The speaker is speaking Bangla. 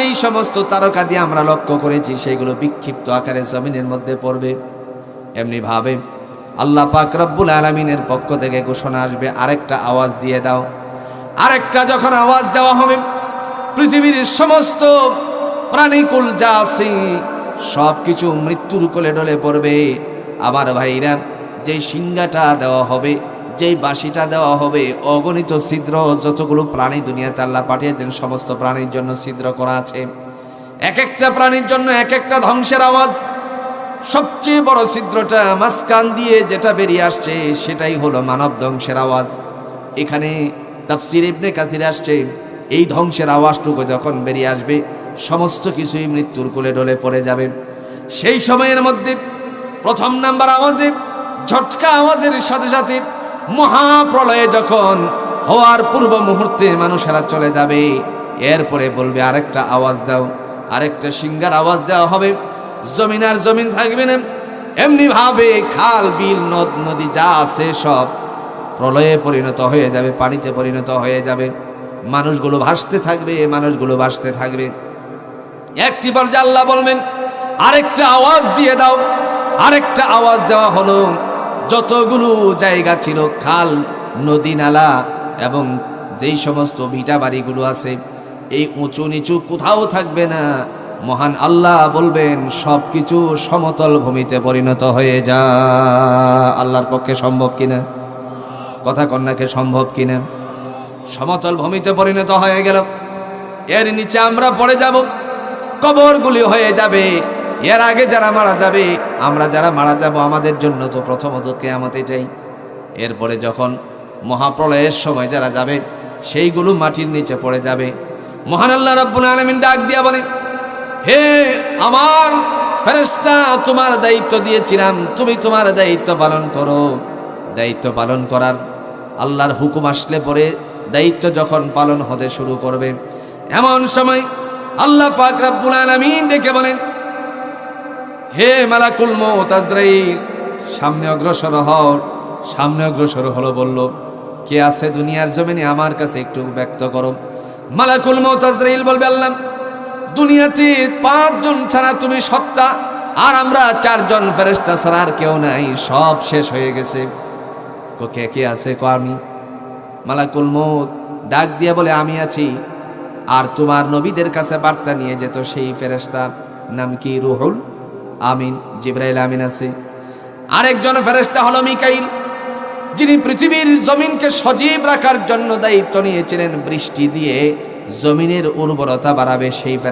যেই সমস্ত তারকা দিয়ে আমরা লক্ষ্য করেছি সেগুলো বিক্ষিপ্ত আকারে জমিনের মধ্যে পড়বে। এমনি ভাবে আল্লাহ পাক রব্বুল আলামিনের পক্ষ থেকে ঘোষণা আসবে, আরেকটা আওয়াজ দিয়ে দাও। আরেকটা যখন আওয়াজ দেওয়া হবে, পৃথিবীর সমস্ত প্রাণীকুল যা আছে সবকিছু মৃত্যুর কোলে ঢলে পড়বে। আমার ভাইরা, যেই সিংহাটা দেওয়া হবে, যেই বাঁশিটা দেওয়া হবে, অগণিত ছিদ্র, যতগুলো প্রাণী দুনিয়াতে আল্লাহ পাঠিয়েছেন সমস্ত প্রাণীর জন্য ছিদ্র করা আছে। এক একটা প্রাণীর জন্য এক একটা ধ্বংসের আওয়াজ। সবচেয়ে বড় ছিদ্রটা মাঝখান দিয়ে যেটা বেরিয়ে আসছে সেটাই হলো মানব ধ্বংসের আওয়াজ। এখানে তাফসীর ইবনে কাসির আসছে, এই ধ্বংসের আওয়াজটুকু যখন বেরিয়ে আসবে সমস্ত কিছুই মৃত্যুর কোলে ঢলে পড়ে যাবে। সেই সময়ের মধ্যে প্রথম নাম্বার আওয়াজে, ঝটকা আওয়াজের সাথে সাথে মহাপ্রলয়ে যখন হওয়ার পূর্ব মুহূর্তে মানুষেরা চলে যাবে, এরপরে বলবে আরেকটা আওয়াজ দাও। আরেকটা সিংহার আওয়াজ দেওয়া হবে। জমিন আর জমিন থাকবে না। এমনি ভাবে খাল বিল নদ নদী যা আছে সব প্রলয়ে পরিণত হয়ে যাবে, পানিতে পরিণত হয়ে যাবে। মানুষগুলো ভাসতে থাকবে, মানুষগুলো ভাসতে থাকবে। একটি পর্যায়ে আল্লাহ বলবেন আরেকটা আওয়াজ দিয়ে দাও। আরেকটা আওয়াজ দেওয়া হলো। যতগুলো জায়গা ছিল, খাল, নদী, নালা এবং যেই সমস্ত ভিটা বাড়িগুলো আছে, এই উঁচু নিচু কোথাও থাকবে না। মহান আল্লাহ বলবেন সবকিছু সমতল ভূমিতে পরিণত হয়ে যা। আল্লাহর পক্ষে সম্ভব কিনা? কথা কন্যাকে সম্ভব কিনা? সমতল ভূমিতে পরিণত হয়ে গেল। এর নিচে আমরা পড়ে যাব, কবরগুলি হয়ে যাবে। এর আগে যারা মারা যাবে, আমরা যারা মারা যাব, আমাদের জন্য তো প্রথমত কিয়ামত এটাই। এরপরে যখন মহাপ্রলয়ের সময় যারা যাবে সেইগুলো মাটির নিচে পড়ে যাবে। মহান আল্লাহ রাব্বুল আলামিন ডাক দিয়া বলেন, হে আমার ফেরেশতা, তোমার দায়িত্ব দিয়েছিলাম, তুমি তোমার দায়িত্ব পালন করো। দায়িত্ব পালন করার আল্লাহর হুকুম আসলে পরে দায়িত্ব যখন পালন হতে শুরু করবে, এমন সময় আল্লাহ পাক রব্বুল আলামিন ডেকে বলেন, হে মালাকুল মউত আজরাইল, সামনে অগ্রসর হও। সামনে অগ্রসর হলো, বলল কে আছে দুনিয়ার জমিনে আমার কাছে একটু ব্যক্ত করো। মালাকুল মউত আজরাইল বলবে, আল্লাহ, দুনিয়াতে 5 জন ছাড়া তুমি সত্তা, আর আমরা 4 জন ফেরেশতা ছাড়া আর কেউ নাই, সব শেষ হয়ে গেছে। কে কে আছে? আমি। মালাকুল মউত ডাক দিয়া বলে, আমি আছি। আর তোমার নবীদের কাছে বার্তা নিয়ে যেত সেই ফেরেশতা, নাম কি? রুহুল আমিন, জিবরাইল আমিন আছে। আরেকজন ফেরেশতা হলো মিকাইল, যিনি পৃথিবীর জমিনকে সজীব রাখার জন্য দায়িত্ব নিয়েছিলেন, বৃষ্টি দিয়ে জমিনের উর্বরতা বাড়াবে সেই